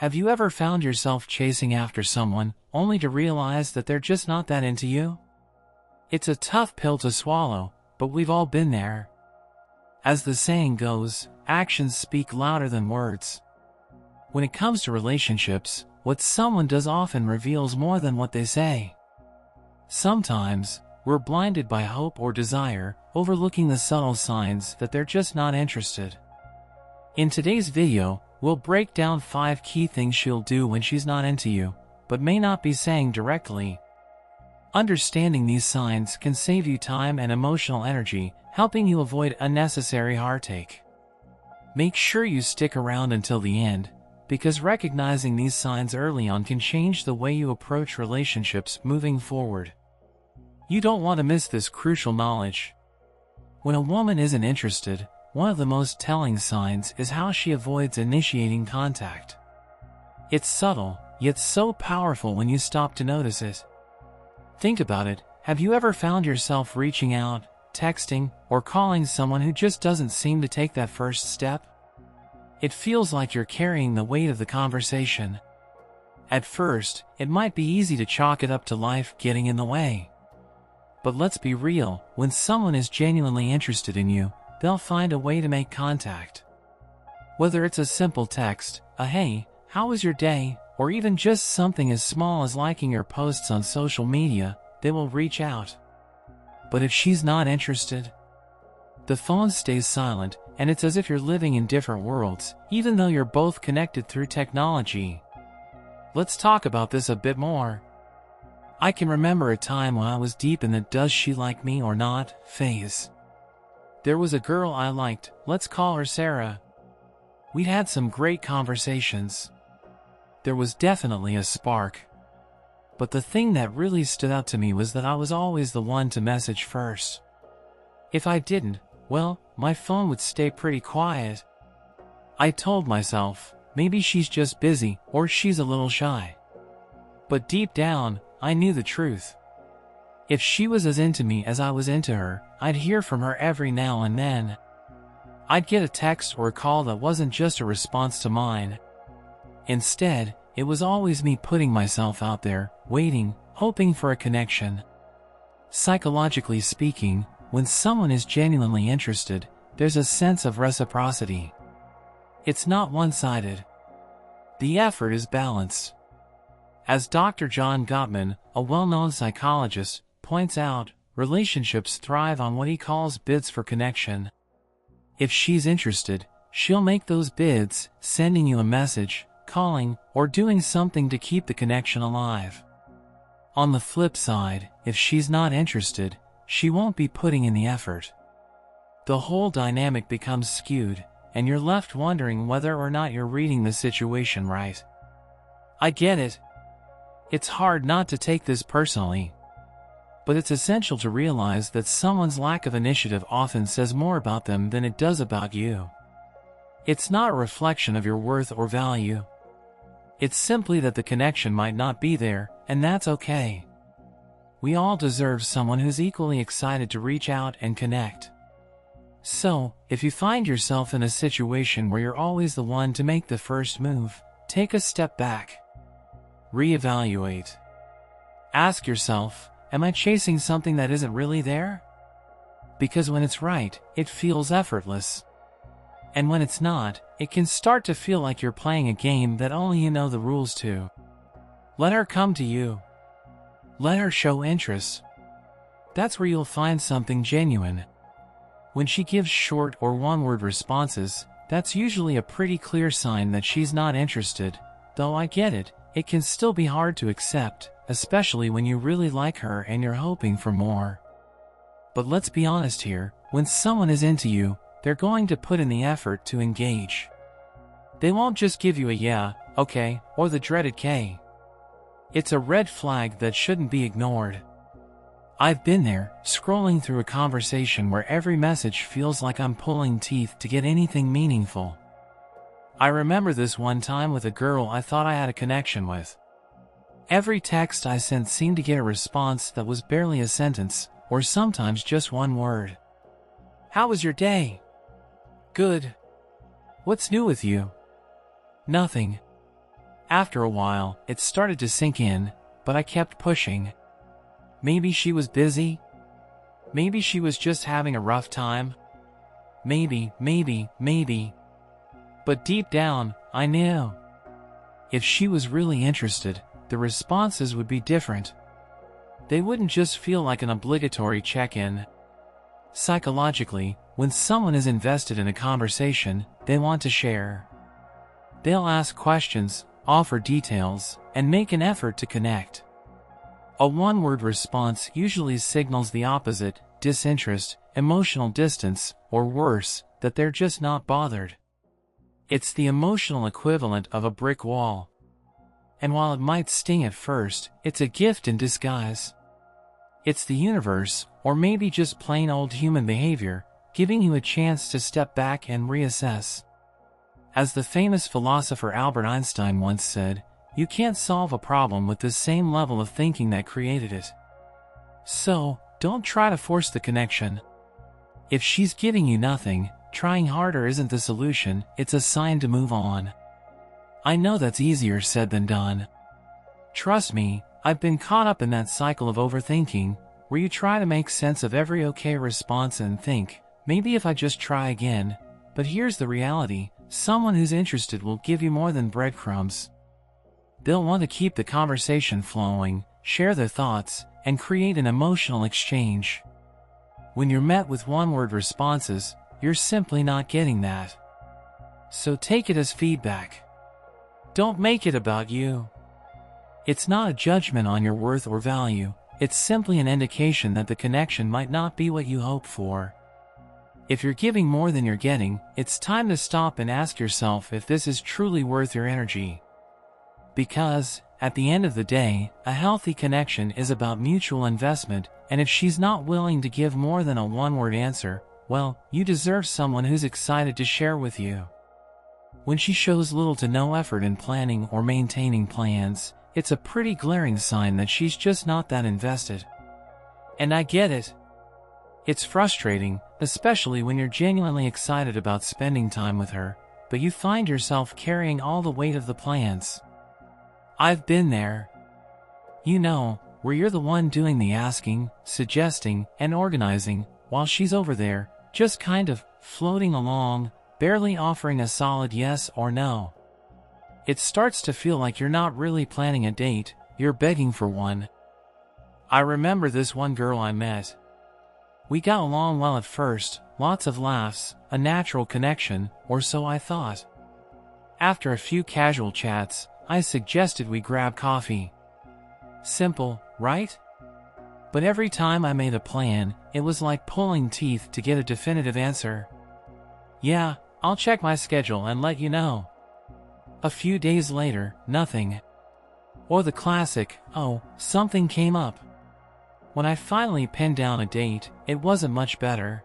Have you ever found yourself chasing after someone, only to realize that they're just not that into you? It's a tough pill to swallow, but we've all been there. As the saying goes, actions speak louder than words. When it comes to relationships, what someone does often reveals more than what they say. Sometimes, we're blinded by hope or desire, overlooking the subtle signs that they're just not interested. In today's video, we'll break down 5 key things she'll do when she's not into you, but may not be saying directly. Understanding these signs can save you time and emotional energy, helping you avoid unnecessary heartache. Make sure you stick around until the end, because recognizing these signs early on can change the way you approach relationships moving forward. You don't want to miss this crucial knowledge. When a woman isn't interested, one of the most telling signs is how she avoids initiating contact. It's subtle, yet so powerful when you stop to notice it. Think about it. Have you ever found yourself reaching out, texting, or calling someone who just doesn't seem to take that first step? It feels like you're carrying the weight of the conversation. At first, it might be easy to chalk it up to life getting in the way. But let's be real, when someone is genuinely interested in you, they'll find a way to make contact. Whether it's a simple text, a "Hey, how was your day?" or even just something as small as liking your posts on social media, they will reach out. But if she's not interested, the phone stays silent, and it's as if you're living in different worlds, even though you're both connected through technology. Let's talk about this a bit more. I can remember a time when I was deep in the "does she like me or not" phase. There was a girl I liked, let's call her Sarah. We'd had some great conversations. There was definitely a spark. But the thing that really stood out to me was that I was always the one to message first. If I didn't, well, my phone would stay pretty quiet. I told myself, maybe she's just busy, or she's a little shy. But deep down, I knew the truth. If she was as into me as I was into her, I'd hear from her every now and then. I'd get a text or a call that wasn't just a response to mine. Instead, it was always me putting myself out there, waiting, hoping for a connection. Psychologically speaking, when someone is genuinely interested, there's a sense of reciprocity. It's not one-sided. The effort is balanced. As Dr. John Gottman, a well-known psychologist, points out, relationships thrive on what he calls bids for connection. If she's interested, she'll make those bids, sending you a message, calling, or doing something to keep the connection alive. On the flip side, if she's not interested, she won't be putting in the effort. The whole dynamic becomes skewed, and you're left wondering whether or not you're reading the situation right. I get it. It's hard not to take this personally. But it's essential to realize that someone's lack of initiative often says more about them than it does about you. It's not a reflection of your worth or value. It's simply that the connection might not be there, and that's okay. We all deserve someone who's equally excited to reach out and connect. So, if you find yourself in a situation where you're always the one to make the first move, take a step back. Reevaluate. Ask yourself, am I chasing something that isn't really there? Because when it's right, it feels effortless. And when it's not, it can start to feel like you're playing a game that only you know the rules to. Let her come to you. Let her show interest. That's where you'll find something genuine. When she gives short or one-word responses, that's usually a pretty clear sign that she's not interested, though I get it, it can still be hard to accept, especially when you really like her and you're hoping for more. But let's be honest here, when someone is into you, they're going to put in the effort to engage. They won't just give you a "yeah, okay," or the dreaded K. It's a red flag that shouldn't be ignored. I've been there, scrolling through a conversation where every message feels like I'm pulling teeth to get anything meaningful. I remember this one time with a girl I thought I had a connection with. Every text I sent seemed to get a response that was barely a sentence, or sometimes just one word. "How was your day?" "Good." "What's new with you?" "Nothing." After a while, it started to sink in, but I kept pushing. Maybe she was busy? Maybe she was just having a rough time? Maybe. But deep down, I knew. If she was really interested, the responses would be different. They wouldn't just feel like an obligatory check-in. Psychologically, when someone is invested in a conversation, they want to share. They'll ask questions, offer details, and make an effort to connect. A one-word response usually signals the opposite: disinterest, emotional distance, or worse, that they're just not bothered. It's the emotional equivalent of a brick wall. And while it might sting at first, it's a gift in disguise. It's the universe, or maybe just plain old human behavior, giving you a chance to step back and reassess. As the famous philosopher Albert Einstein once said, you can't solve a problem with the same level of thinking that created it. So, don't try to force the connection. If she's giving you nothing, trying harder isn't the solution, it's a sign to move on. I know that's easier said than done. Trust me, I've been caught up in that cycle of overthinking, where you try to make sense of every okay response and think, maybe if I just try again. But here's the reality: someone who's interested will give you more than breadcrumbs. They'll want to keep the conversation flowing, share their thoughts, and create an emotional exchange. When you're met with one-word responses, you're simply not getting that. So take it as feedback. Don't make it about you. It's not a judgment on your worth or value, it's simply an indication that the connection might not be what you hoped for. If you're giving more than you're getting, it's time to stop and ask yourself if this is truly worth your energy. Because, at the end of the day, a healthy connection is about mutual investment, and if she's not willing to give more than a one-word answer, well, you deserve someone who's excited to share with you. When she shows little to no effort in planning or maintaining plans, it's a pretty glaring sign that she's just not that invested. And I get it. It's frustrating, especially when you're genuinely excited about spending time with her, but you find yourself carrying all the weight of the plans. I've been there. You know, where you're the one doing the asking, suggesting, and organizing, while she's over there, just kind of floating along, barely offering a solid yes or no. It starts to feel like you're not really planning a date, you're begging for one. I remember this one girl I met. We got along well at first, lots of laughs, a natural connection, or so I thought. After a few casual chats, I suggested we grab coffee. Simple, right? But every time I made a plan, it was like pulling teeth to get a definitive answer. Yeah, I'll check my schedule and let you know. A few days later, nothing. Or the classic, oh, something came up. When I finally pinned down a date, it wasn't much better.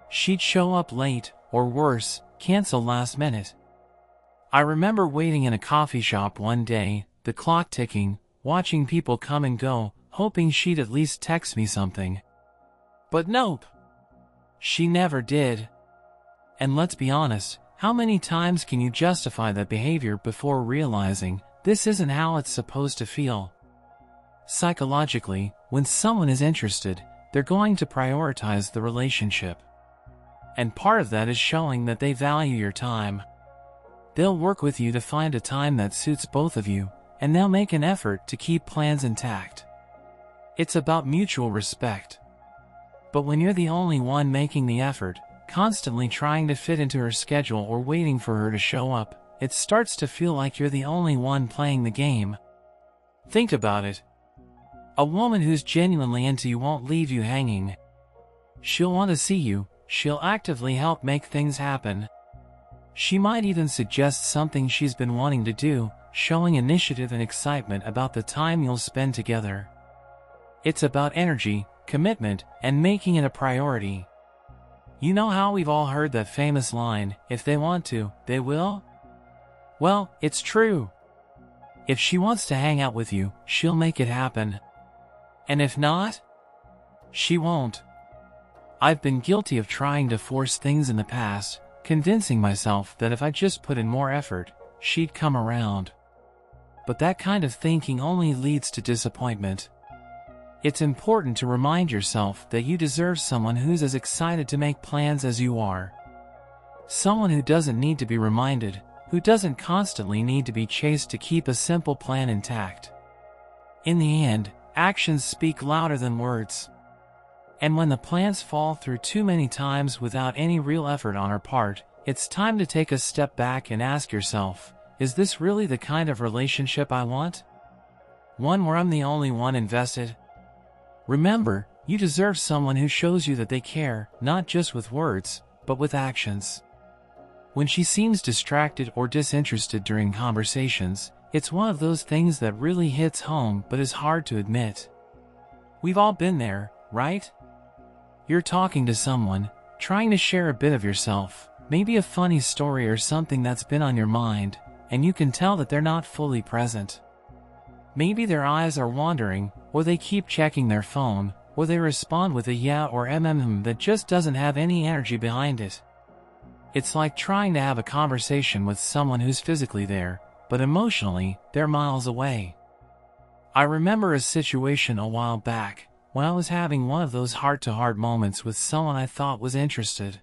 She'd show up late, or worse, cancel last minute. I remember waiting in a coffee shop one day, the clock ticking, watching people come and go, hoping she'd at least text me something. But nope. She never did. And let's be honest, how many times can you justify that behavior before realizing this isn't how it's supposed to feel? Psychologically, when someone is interested, they're going to prioritize the relationship. And part of that is showing that they value your time. They'll work with you to find a time that suits both of you, and they'll make an effort to keep plans intact. It's about mutual respect. But when you're the only one making the effort, constantly trying to fit into her schedule or waiting for her to show up, it starts to feel like you're the only one playing the game. Think about it. A woman who's genuinely into you won't leave you hanging. She'll want to see you, she'll actively help make things happen. She might even suggest something she's been wanting to do, showing initiative and excitement about the time you'll spend together. It's about energy, commitment, and making it a priority. You know how we've all heard that famous line, if they want to, they will? Well, it's true. If she wants to hang out with you, she'll make it happen. And if not, she won't. I've been guilty of trying to force things in the past, convincing myself that if I just put in more effort, she'd come around. but that kind of thinking only leads to disappointment. It's important to remind yourself that you deserve someone who's as excited to make plans as you are. Someone who doesn't need to be reminded, who doesn't constantly need to be chased to keep a simple plan intact. In the end, actions speak louder than words. And when the plans fall through too many times without any real effort on our part, it's time to take a step back and ask yourself, is this really the kind of relationship I want? One where I'm the only one invested? Remember, you deserve someone who shows you that they care, not just with words, but with actions. When she seems distracted or disinterested during conversations, it's one of those things that really hits home but is hard to admit. We've all been there, right? You're talking to someone, trying to share a bit of yourself, maybe a funny story or something that's been on your mind, and you can tell that they're not fully present. Maybe their eyes are wandering, or they keep checking their phone, or they respond with a yeah or that just doesn't have any energy behind it. It's like trying to have a conversation with someone who's physically there, but emotionally, they're miles away. I remember a situation a while back, when I was having one of those heart-to-heart moments with someone I thought was interested.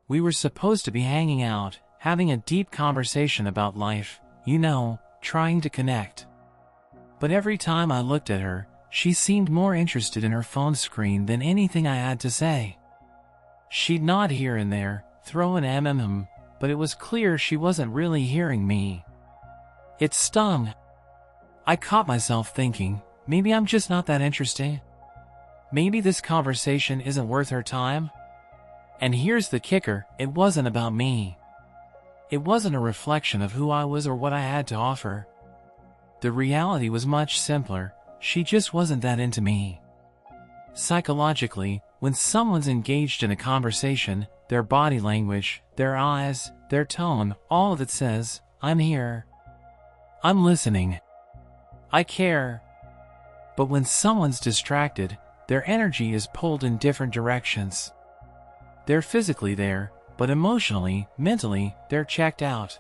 We were supposed to be hanging out, having a deep conversation about life, trying to connect. But every time I looked at her, she seemed more interested in her phone screen than anything I had to say. She'd nod here and there, throw an but it was clear she wasn't really hearing me. It stung. I caught myself thinking, maybe I'm just not that interesting. Maybe this conversation isn't worth her time. And here's the kicker, it wasn't about me. It wasn't a reflection of who I was or what I had to offer. The reality was much simpler, she just wasn't that into me. Psychologically, when someone's engaged in a conversation, their body language, their eyes, their tone, all of it says, I'm here. I'm listening. I care. But when someone's distracted, their energy is pulled in different directions. They're physically there, but emotionally, mentally, they're checked out.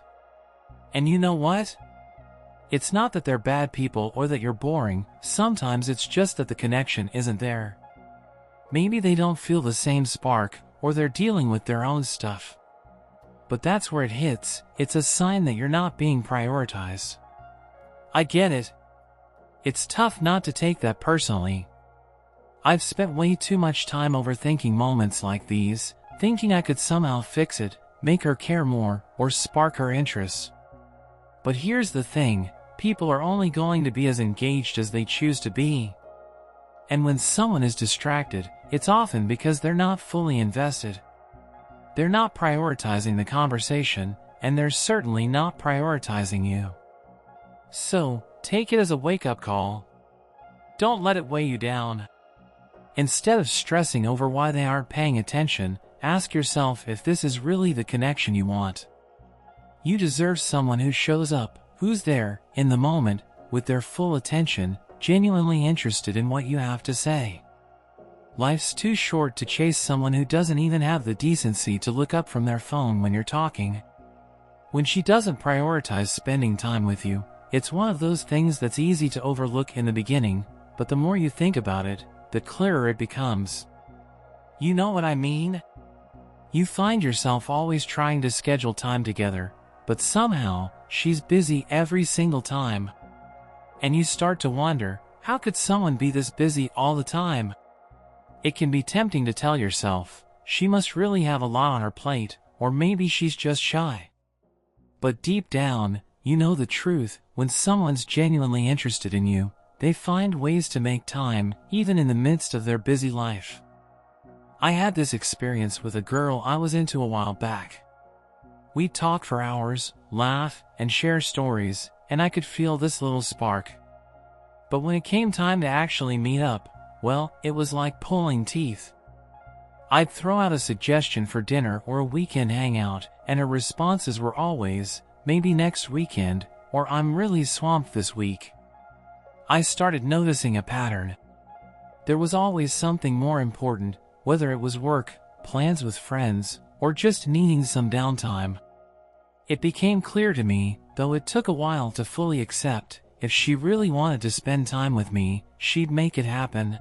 And you know what? It's not that they're bad people or that you're boring, sometimes it's just that the connection isn't there. Maybe they don't feel the same spark, or they're dealing with their own stuff. But that's where it hits, it's a sign that you're not being prioritized. I get it. It's tough not to take that personally. I've spent way too much time overthinking moments like these, thinking I could somehow fix it, make her care more, or spark her interest. But here's the thing, people are only going to be as engaged as they choose to be. And when someone is distracted, it's often because they're not fully invested. They're not prioritizing the conversation, and they're certainly not prioritizing you. So, take it as a wake-up call. Don't let it weigh you down. Instead of stressing over why they aren't paying attention, ask yourself if this is really the connection you want. You deserve someone who shows up, who's there, in the moment, with their full attention, genuinely interested in what you have to say. Life's too short to chase someone who doesn't even have the decency to look up from their phone when you're talking. When she doesn't prioritize spending time with you, it's one of those things that's easy to overlook in the beginning, but the more you think about it, the clearer it becomes. You know what I mean? You find yourself always trying to schedule time together, but somehow, she's busy every single time. And you start to wonder, how could someone be this busy all the time? It can be tempting to tell yourself, she must really have a lot on her plate, or maybe she's just shy. But deep down, you know the truth, when someone's genuinely interested in you, they find ways to make time, even in the midst of their busy life. I had this experience with a girl I was into a while back. We'd talk for hours, laugh, and share stories, and I could feel this little spark. But when it came time to actually meet up, well, it was like pulling teeth. I'd throw out a suggestion for dinner or a weekend hangout, and her responses were always, maybe next weekend, or I'm really swamped this week. I started noticing a pattern. There was always something more important, whether it was work, plans with friends, or just needing some downtime. It became clear to me, though it took a while to fully accept. If she really wanted to spend time with me, she'd make it happen.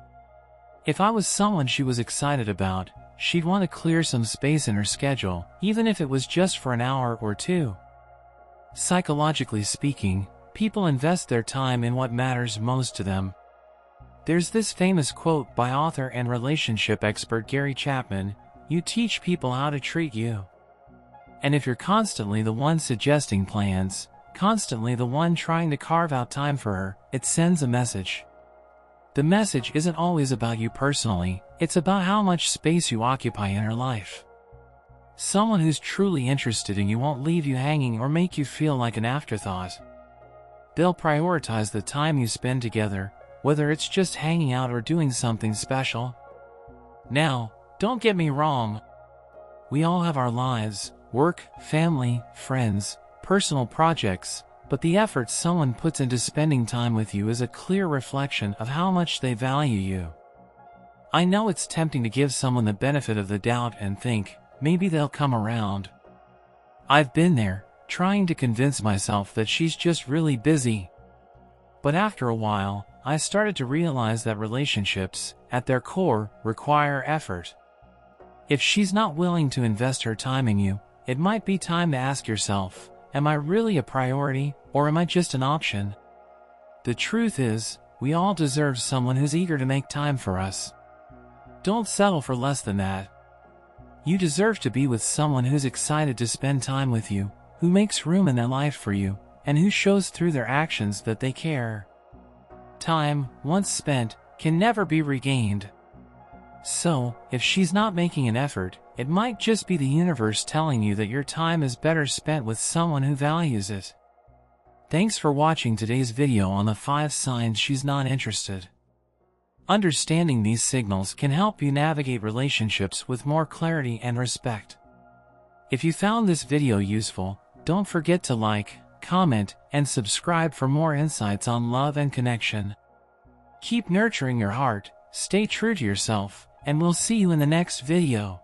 If I was someone she was excited about, she'd want to clear some space in her schedule, even if it was just for an hour or two. Psychologically speaking, people invest their time in what matters most to them. There's this famous quote by author and relationship expert Gary Chapman: "You teach people how to treat you." And if you're constantly the one suggesting plans, constantly the one trying to carve out time for her, it sends a message. The message isn't always about you personally, it's about how much space you occupy in her life. Someone who's truly interested in you won't leave you hanging or make you feel like an afterthought. They'll prioritize the time you spend together, whether it's just hanging out or doing something special. Now, don't get me wrong. We all have our lives, work, family, friends, personal projects, but the effort someone puts into spending time with you is a clear reflection of how much they value you. I know it's tempting to give someone the benefit of the doubt and think, maybe they'll come around. I've been there, trying to convince myself that she's just really busy. But after a while, I started to realize that relationships, at their core, require effort. If she's not willing to invest her time in you, it might be time to ask yourself, am I really a priority, or am I just an option? The truth is, we all deserve someone who's eager to make time for us. Don't settle for less than that. You deserve to be with someone who's excited to spend time with you, who makes room in their life for you, and who shows through their actions that they care. Time, once spent, can never be regained. So, if she's not making an effort, it might just be the universe telling you that your time is better spent with someone who values it. Thanks for watching today's video on the 5 signs she's not interested. Understanding these signals can help you navigate relationships with more clarity and respect. If you found this video useful, don't forget to like, comment, and subscribe for more insights on love and connection. Keep nurturing your heart, stay true to yourself, and we'll see you in the next video.